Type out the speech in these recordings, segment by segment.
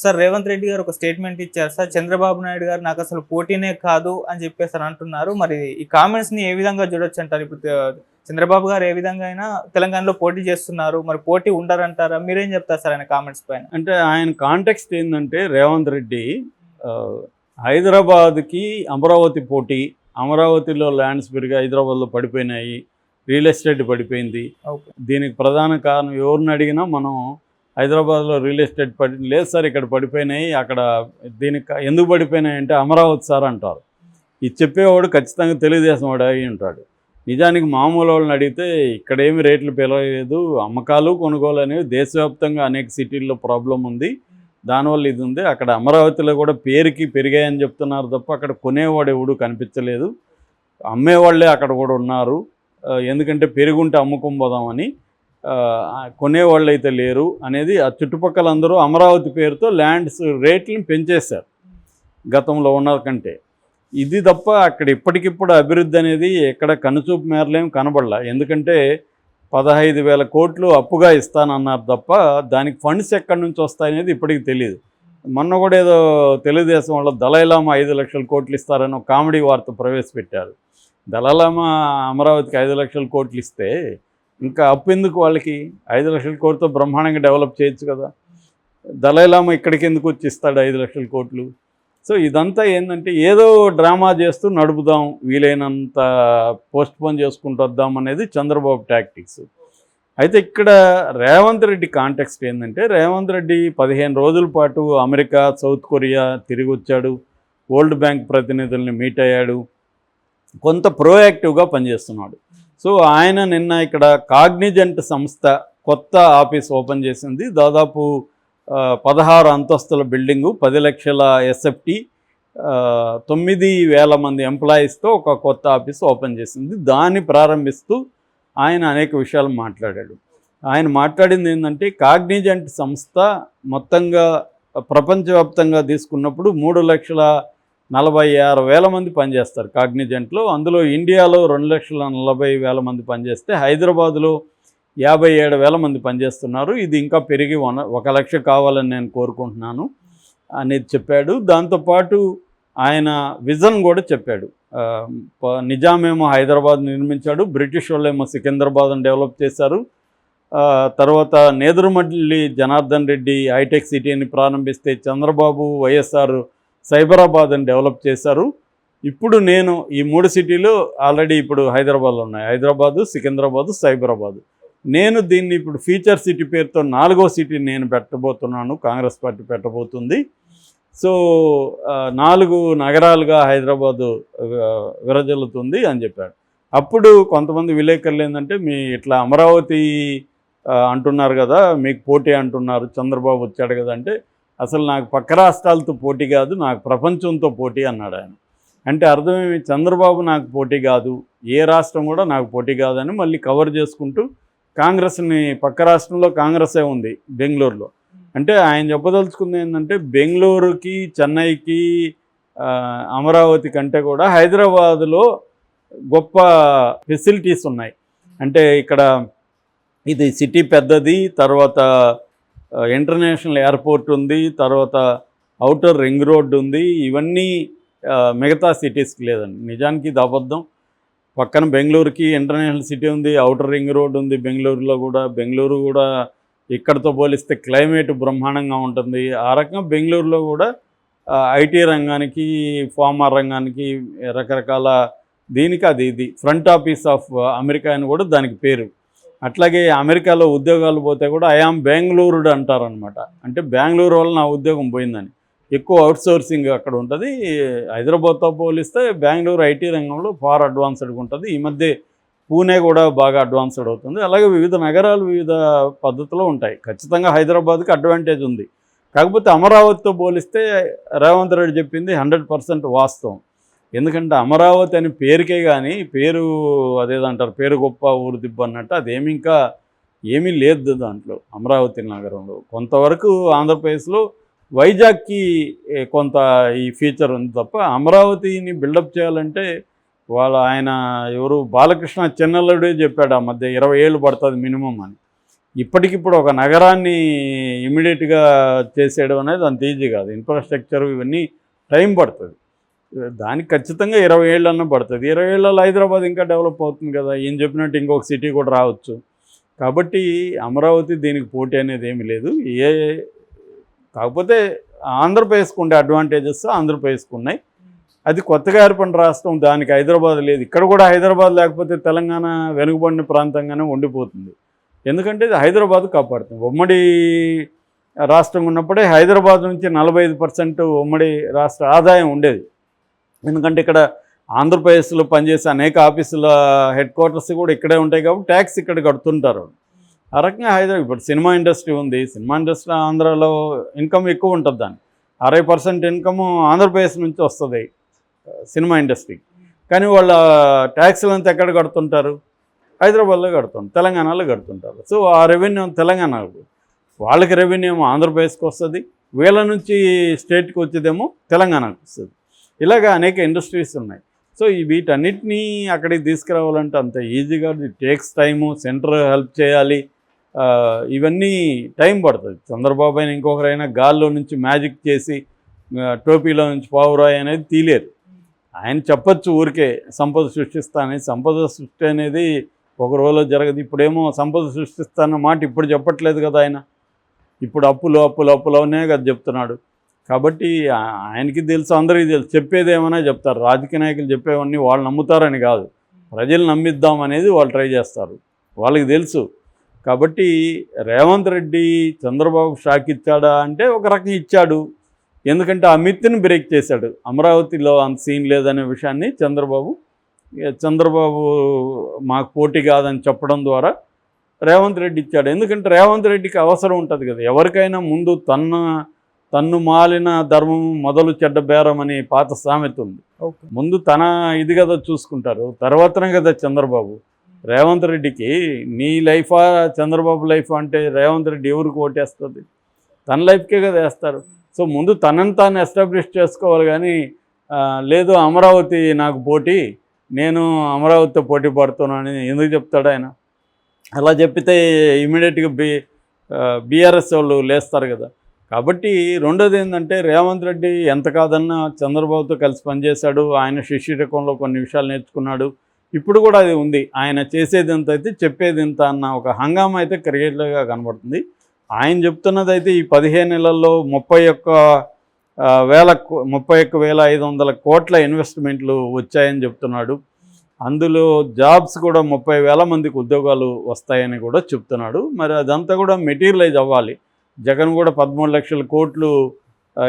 Sir Revanth Reddy గారు ఒక statement ఇచ్చారు సార్. చంద్రబాబు నాయుడు గారు నాకు అసలు పోటీనే కాదు అని చెప్పేసి అంటున్నారు. మరి ఈ కామెంట్స్ ని ఏ విధంగా చూడొచ్చు అంటారు? ఇప్పుడు చంద్రబాబు గారు ఏ విధంగా అయినా తెలంగాణలో పోటీ చేస్తున్నారు. మరి పోటీ ఉండరంటారా? మీరేం చెప్తారు సార్ ఆయన కామెంట్స్ పైన? అంటే ఆయన కాంటెక్స్ట్ ఏంటంటే రేవంత్ రెడ్డి హైదరాబాద్కి అమరావతి పోటీ, అమరావతిలో ల్యాండ్స్ పెరిగి హైదరాబాద్లో పడిపోయినాయి, రియల్ ఎస్టేట్ పడిపోయింది. దీనికి ప్రధాన కారణం ఎవరిని అడిగినా మనం హైదరాబాద్లో రియల్ ఎస్టేట్ లేదు సార్, ఇక్కడ పడిపోయినాయి, అక్కడ దీనికి ఎందుకు పడిపోయినాయి అంటే అమరావతి సార్ అంటారు. ఇది చెప్పేవాడు ఖచ్చితంగా తెలుగుదేశం వాడు అయి ఉంటాడు. నిజానికి మామూలు వాళ్ళని అడిగితే ఇక్కడేమి రేట్లు పెరగలేదు, అమ్మకాలు కొనుగోలు అనేవి దేశవ్యాప్తంగా అనేక సిటీల్లో ప్రాబ్లం ఉంది, దానివల్ల ఇది ఉంది. అక్కడ అమరావతిలో కూడా పేరుకి పెరిగాయని చెప్తున్నారు తప్ప అక్కడ కొనేవాడు ఎవడు కనిపించలేదు, అమ్మేవాళ్ళే అక్కడ కూడా ఉన్నారు, ఎందుకంటే పెరుగుంటే అమ్ముకొని పోదామని, కొనేవాళ్ళు అయితే లేరు అనేది ఆ చుట్టుపక్కల అందరూ అమరావతి పేరుతో ల్యాండ్స్ రేట్లను పెంచేశారు గతంలో ఉన్న కంటే. ఇది తప్ప అక్కడ ఇప్పటికిప్పుడు అభివృద్ధి అనేది ఎక్కడ కనుచూపు మేరలేం కనబడలా. ఎందుకంటే 15,000 కోట్లు అప్పుగా ఇస్తానన్నారు తప్ప దానికి ఫండ్స్ ఎక్కడి నుంచి వస్తాయనేది ఇప్పటికి తెలియదు. మొన్న కూడా ఏదో తెలుగుదేశం వాళ్ళ దళైలామా 5 లక్షల కోట్లు ఇస్తారని ఒక కామెడీ వార్త ప్రవేశపెట్టారు. దళైలామా అమరావతికి 5 లక్షల కోట్లు ఇస్తే ఇంకా అప్పు ఎందుకు వాళ్ళకి? 5 లక్షల కోట్లతో బ్రహ్మాండంగా డెవలప్ చేయొచ్చు కదా. దళైలామా ఇక్కడికి ఎందుకు వచ్చి ఇస్తాడు 5 లక్షల కోట్లు? సో ఇదంతా ఏంటంటే ఏదో డ్రామా చేస్తూ నడుపుదాం, వీలైనంత పోస్ట్పోన్ చేసుకుంటూ వద్దాం అనేది చంద్రబాబు టాక్టిక్స్. అయితే ఇక్కడ రేవంత్ రెడ్డి కాంటెక్స్ట్ ఏంటంటే, రేవంత్ రెడ్డి 15 రోజుల పాటు అమెరికా, సౌత్ కొరియా తిరిగి వచ్చాడు, వరల్డ్ బ్యాంక్ ప్రతినిధుల్ని మీట్ అయ్యాడు, కొంత ప్రోయాక్టివ్గా పనిచేస్తున్నాడు. సో ఆయన నిన్న ఇక్కడ కాగ్నిజెంట్ సంస్థ కొత్త ఆఫీస్ ఓపెన్ చేసింది. దాదాపు 16 అంతస్తుల బిల్డింగు, 10 లక్షల ఎస్ఎఫ్టీ, 9,000 మంది ఎంప్లాయీస్తో ఒక కొత్త ఆఫీస్ ఓపెన్ చేసింది. దాన్ని ప్రారంభిస్తూ ఆయన అనేక విషయాలు మాట్లాడాడు. ఆయన మాట్లాడింది ఏంటంటే, కాగ్నిజెంట్ సంస్థ మొత్తంగా ప్రపంచవ్యాప్తంగా తీసుకున్నప్పుడు 3,46,000 మంది పనిచేస్తారు కాగ్నిజెంట్లో. అందులో ఇండియాలో 2,40,000 మంది పనిచేస్తే హైదరాబాదులో 57,000 మంది పనిచేస్తున్నారు. ఇది ఇంకా పెరిగి 1,00,000 కావాలని నేను కోరుకుంటున్నాను అనేది చెప్పాడు. దాంతోపాటు ఆయన విజన్ కూడా చెప్పాడు. నిజామేమో హైదరాబాద్ నిర్మించాడు, బ్రిటిష్ వాళ్ళేమో సికింద్రాబాద్ని డెవలప్ చేశారు. తర్వాత నేదురుమల్లి జనార్దన్ రెడ్డి హైటెక్ సిటీని ప్రారంభిస్తే చంద్రబాబు, వైఎస్ఆర్ సైబరాబాద్ అని డెవలప్ చేశారు. ఇప్పుడు నేను ఈ 3 సిటీలు ఆల్రెడీ ఇప్పుడు హైదరాబాద్లో ఉన్నాయి, హైదరాబాదు, సికింద్రాబాదు, సైబరాబాదు. నేను దీన్ని ఇప్పుడు ఫీచర్ సిటీ పేరుతో 4వ సిటీ నేను పెట్టబోతున్నాను, కాంగ్రెస్ పార్టీ పెట్టబోతుంది. సో 4 నగరాలుగా హైదరాబాదు విరజల్లుతుంది అని చెప్పాడు. అప్పుడు కొంతమంది విలేకరులు ఏంటంటే, మీ ఇట్లా అమరావతి అంటున్నారు కదా, మీకు పోటీ అంటున్నారు, చంద్రబాబు వచ్చాడు కదా అంటే, అసలు నాకు పక్క రాష్ట్రాలతో పోటీ కాదు, నాకు ప్రపంచంతో పోటీ అన్నాడు ఆయన. అంటే అర్థమేమి? చంద్రబాబు నాకు పోటీ కాదు, ఏ రాష్ట్రం కూడా నాకు పోటీ కాదని మళ్ళీ కవర్ చేసుకుంటూ కాంగ్రెస్ని, పక్క రాష్ట్రంలో కాంగ్రెసే ఉంది బెంగళూరులో. అంటే ఆయన చెప్పదలుచుకుంది ఏంటంటే, బెంగళూరుకి, చెన్నైకి, అమరావతి కంటే కూడా హైదరాబాదులో గొప్ప ఫెసిలిటీస్ ఉన్నాయి. అంటే ఇక్కడ ఇది సిటీ పెద్దది, తర్వాత ఇంటర్నేషనల్ ఎయిర్పోర్ట్ ఉంది, తర్వాత అవుటర్ రింగ్ రోడ్డు ఉంది. ఇవన్నీ మిగతా సిటీస్కి లేదండి. నిజానికి ఇది అబద్ధం. పక్కన బెంగళూరుకి ఇంటర్నేషనల్ సిటీ ఉంది, అవుటర్ రింగ్ రోడ్ ఉంది బెంగళూరులో కూడా. బెంగళూరు కూడా ఇక్కడతో పోలిస్తే క్లైమేట్ బ్రహ్మాండంగా ఉంటుంది. ఆ రకంగా బెంగళూరులో కూడా ఐటీ రంగానికి, ఫార్మా రంగానికి, రకరకాల దీనికి అది ఇది ఫ్రంట్ ఆఫీస్ ఆఫ్ అమెరికా అని కూడా దానికి పేరు. అట్లాగే అమెరికాలో ఉద్యోగాలు పోతే కూడా ఐఆమ్ బెంగళూరు అంటారనమాట. అంటే బెంగళూరు వల్ల నా ఉద్యోగం పోయిందని. ఎక్కువ అవుట్సోర్సింగ్ అక్కడ ఉంటుంది. హైదరాబాద్తో పోలిస్తే బెంగళూరు ఐటీ రంగంలో ఫార్ అడ్వాన్స్డ్గా ఉంటుంది. ఈ మధ్య పూణే కూడా బాగా అడ్వాన్స్డ్ అవుతుంది. అలాగే వివిధ నగరాలు వివిధ పద్ధతిలో ఉంటాయి. ఖచ్చితంగా హైదరాబాద్కి అడ్వాంటేజ్ ఉంది. కాకపోతే అమరావతితో పోలిస్తే రేవంత్ రెడ్డి చెప్పింది 100% వాస్తవం. ఎందుకంటే అమరావతి అని పేరుకే కానీ, పేరు అదేదంటారు, పేరు గొప్ప ఊరు దిబ్బ అన్నట్టు అదేమి ఇంకా ఏమీ లేదు దాంట్లో. అమరావతి నగరంలో కొంతవరకు ఆంధ్రప్రదేశ్లో వైజాగ్కి కొంత ఈ ఫీచర్ ఉంది తప్ప, అమరావతిని బిల్డప్ చేయాలంటే ఆయన ఎవరు బాలకృష్ణ చెన్నల్లుడే చెప్పాడు ఆ మధ్య 20 ఏళ్ళు పడుతుంది మినిమం అని. ఇప్పటికిప్పుడు ఒక నగరాన్ని ఇమీడియట్గా చేసేయడం అనేది అంత ఈజీ కాదు. ఇన్ఫ్రాస్ట్రక్చర్ ఇవన్నీ టైం పడుతుంది. దానికి ఖచ్చితంగా 20 ఏళ్ళన్నా పడుతుంది. 20 ఏళ్ళలో హైదరాబాద్ ఇంకా డెవలప్ అవుతుంది కదా. ఈయన చెప్పినట్టు ఇంకొక సిటీ కూడా రావచ్చు. కాబట్టి అమరావతి దీనికి పోటీ అనేది ఏమీ లేదు. కాకపోతే ఆంధ్రప్రదేశ్కు ఉండే అడ్వాంటేజెస్ ఆంధ్రప్రదేశ్కు ఉన్నాయి. అది కొత్తగా ఏర్పడిన రాష్ట్రం, దానికి హైదరాబాద్ లేదు. ఇక్కడ కూడా హైదరాబాద్ లేకపోతే తెలంగాణ వెనుకబడిన ప్రాంతంగానే ఉండిపోతుంది. ఎందుకంటే ఇది హైదరాబాద్ కాపాడుతుంది. ఉమ్మడి రాష్ట్రం ఉన్నప్పుడే హైదరాబాద్ నుంచి 45% ఉమ్మడి రాష్ట్ర ఆదాయం ఉండేది. ఎందుకంటే ఇక్కడ ఆంధ్రప్రదేశ్లో పనిచేసే అనేక ఆఫీసుల హెడ్ క్వార్టర్స్ కూడా ఇక్కడే ఉంటాయి కాబట్టి ట్యాక్స్ ఇక్కడ కడుతుంటారు. ఆ రకంగా హైదరాబాద్ ఇప్పుడు సినిమా ఇండస్ట్రీ ఉంది. సినిమా ఇండస్ట్రీ ఆంధ్రాలో ఇన్కమ్ ఎక్కువ ఉంటుంది. దాన్ని 60% ఇన్కమ్ ఆంధ్రప్రదేశ్ నుంచి వస్తుంది సినిమా ఇండస్ట్రీకి. కానీ వాళ్ళ ట్యాక్స్లు అంతా ఎక్కడ కడుతుంటారు? హైదరాబాద్లో కడుతుంటారు, తెలంగాణలో కడుతుంటారు. సో ఆ రెవెన్యూ తెలంగాణకు, వాళ్ళకి రెవెన్యూ ఏమో ఆంధ్రప్రదేశ్కి వస్తుంది, వీళ్ళ నుంచి స్టేట్కి వచ్చేదేమో తెలంగాణకు వస్తుంది. ఇలాగా అనేక ఇండస్ట్రీస్ ఉన్నాయి. సో వీటన్నిటినీ అక్కడికి తీసుకురావాలంటే అంత ఈజీగా టేక్స్ టైము, సెంటర్ హెల్ప్ చేయాలి, ఇవన్నీ టైం పడుతుంది. చంద్రబాబు అయినా ఇంకొకరైనా గాల్లో నుంచి మ్యాజిక్ చేసి టోపీలో నుంచి పావురాయి అనేది తీలేరు. ఆయన చెప్పచ్చు ఊరికే సంపద సృష్టిస్తానని. సంపద సృష్టి అనేది ఒక రోజులో జరగదు. ఇప్పుడేమో సంపద సృష్టిస్తాన్న మాట ఇప్పుడు చెప్పట్లేదు కదా ఆయన. ఇప్పుడు అప్పులనే కదా చెప్తున్నాడు. కాబట్టి ఆయనకి తెలుసు, అందరికీ తెలుసు. చెప్పేది ఏమైనా చెప్తారు. రాజకీయ నాయకులు చెప్పేవన్నీ వాళ్ళు నమ్ముతారని కాదు, ప్రజలు నమ్మిద్దాం అనేది వాళ్ళు ట్రై చేస్తారు. వాళ్ళకి తెలుసు. కాబట్టి రేవంత్ రెడ్డి చంద్రబాబు షాక్ ఇచ్చాడా అంటే ఒక రకంగా ఇచ్చాడు. ఎందుకంటే ఆ మిత్తుని బ్రేక్ చేశాడు. అమరావతిలో అంత సీన్ లేదనే విషయాన్ని చంద్రబాబు మాకు పోటీ కాదని చెప్పడం ద్వారా రేవంత్ రెడ్డి ఇచ్చాడు. ఎందుకంటే రేవంత్ రెడ్డికి అవసరం ఉంటుంది కదా. ఎవరికైనా ముందు తన్ను మాలిన ధర్మం మొదలు చెడ్డ బేరం అని పాత సామెత ఉంది. ముందు తన ఇది కదా చూసుకుంటారు, తర్వాతనే కదా చంద్రబాబు. రేవంత్ రెడ్డికి నీ లైఫా చంద్రబాబు లైఫ్ అంటే రేవంత్ రెడ్డి ఎవరికి ఓటేస్తుంది? తన లైఫ్కే కదా వేస్తారు. సో ముందు తనని తాను ఎస్టాబ్లిష్ చేసుకోవాలి. కానీ లేదు అమరావతి నాకు పోటీ, నేను అమరావతితో పోటీ పడుతున్నానని ఎందుకు చెప్తాడు ఆయన? అలా చెప్పితే ఇమీడియట్గా బీఆర్ఎస్ వాళ్ళు లేస్తారు కదా. కాబట్టి రెండోది ఏంటంటే రేవంత్ రెడ్డి ఎంత కాదన్నా చంద్రబాబుతో కలిసి పనిచేశాడు. ఆయన శిష్యరకంలో కొన్ని విషయాలు నేర్చుకున్నాడు. ఇప్పుడు కూడా అది ఉంది. ఆయన చేసేది ఎంత అయితే చెప్పేది ఎంత అన్న ఒక హంగామా అయితే క్రియేట్గా కనబడుతుంది. ఆయన చెప్తున్నది అయితే ఈ 15 నెలల్లో 31,500 కోట్ల ఇన్వెస్ట్మెంట్లు వచ్చాయని చెప్తున్నాడు. అందులో జాబ్స్ కూడా 30,000 మందికి ఉద్యోగాలు వస్తాయని కూడా చెప్తున్నాడు. మరి అదంతా కూడా మెటీరియలైజ్ అవ్వాలి. జగన్ కూడా 13 లక్షల కోట్లు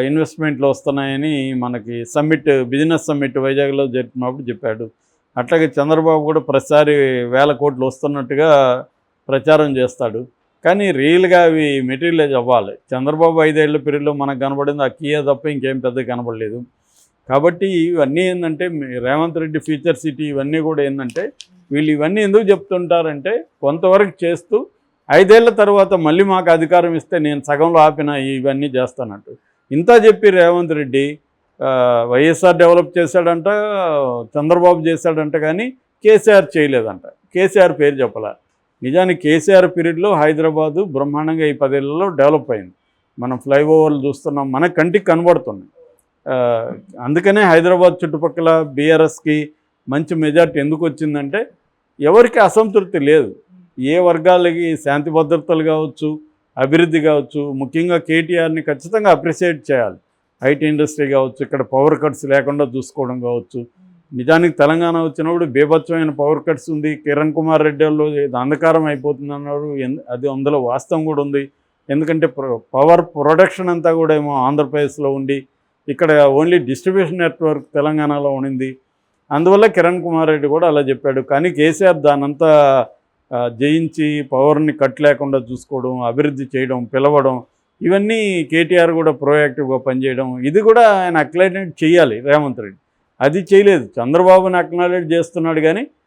ఇన్వెస్ట్మెంట్లు వస్తున్నాయని మనకి బిజినెస్ సమ్మిట్ వైజాగ్లో జరుపుతున్నప్పుడు చెప్పాడు. అట్లాగే చంద్రబాబు కూడా ప్రతిసారి 1000 కోట్లు వస్తున్నట్టుగా ప్రచారం చేస్తాడు. కానీ రియల్గా అవి మెటీరియలైజ్ అవ్వాలి. చంద్రబాబు 5 ఏళ్ల పీరియడ్లో మనకు కనబడింది ఆ కియా తప్ప ఇంకేం పెద్దగా కనబడలేదు. కాబట్టి ఇవన్నీ ఏంటంటే రేవంత్ రెడ్డి ఫ్యూచర్ సిటీ ఇవన్నీ కూడా ఏంటంటే వీళ్ళు ఇవన్నీ ఎందుకు చెప్తుంటారంటే కొంతవరకు చేస్తూ 5 ఏళ్ల తర్వాత మళ్ళీ మాకు అధికారం ఇస్తే నేను సగంలో ఆపిన ఇవన్నీ చేస్తానంటూ ఇంత చెప్పి రేవంత్ రెడ్డి వైఎస్ఆర్ డెవలప్ చేశాడంట, చంద్రబాబు చేశాడంట, కానీ కేసీఆర్ చేయలేదంట. కేసీఆర్ పేరు చెప్పాల. నిజానికి కేసీఆర్ పీరియడ్లో హైదరాబాదు బ్రహ్మాండంగా ఈ 10 ఏళ్లలో డెవలప్ అయింది. మనం ఫ్లైఓవర్లు చూస్తున్నాం, మన కంటికి కనబడుతున్నాయి. అందుకనే హైదరాబాద్ చుట్టుపక్కల బీఆర్ఎస్కి మంచి మెజార్టీ ఎందుకు వచ్చిందంటే ఎవరికి అసంతృప్తి లేదు. ఏ వర్గాలకి శాంతి భద్రతలు కావచ్చు, అభివృద్ధి కావచ్చు, ముఖ్యంగా కేటీఆర్ని ఖచ్చితంగా అప్రిషియేట్ చేయాలి. ఐటీ ఇండస్ట్రీ కావచ్చు, ఇక్కడ పవర్ కట్స్ లేకుండా చూసుకోవడం కావచ్చు. నిజానికి తెలంగాణ వచ్చినప్పుడు బీభత్సమైన పవర్ కట్స్ ఉంది. కిరణ్ కుమార్ రెడ్డి వాళ్ళు అంధకారం అయిపోతుంది అన్నారు. అది అందులో వాస్తవం కూడా ఉంది. ఎందుకంటే పవర్ ప్రొడక్షన్ అంతా కూడా ఏమో ఆంధ్రప్రదేశ్లో ఉండి ఇక్కడ ఓన్లీ డిస్ట్రిబ్యూషన్ నెట్వర్క్ తెలంగాణలో ఉండింది. అందువల్ల కిరణ్ కుమార్ రెడ్డి కూడా అలా చెప్పాడు. కానీ కేసీఆర్ దానంతా జయించి పవర్ని కట్ లేకుండా చూసుకోవడం, అభివృద్ధి చేయడం, పిలవడం, ఇవన్నీ కేటీఆర్ కూడా ప్రోయాక్టివ్గా పనిచేయడం, ఇది కూడా ఆయన అక్నాలెడ్జ్ చేయాలి రేవంత్ రెడ్డి. అది చేయలేదు. చంద్రబాబుని అక్నాలెడ్జ్ చేస్తున్నాడు కానీ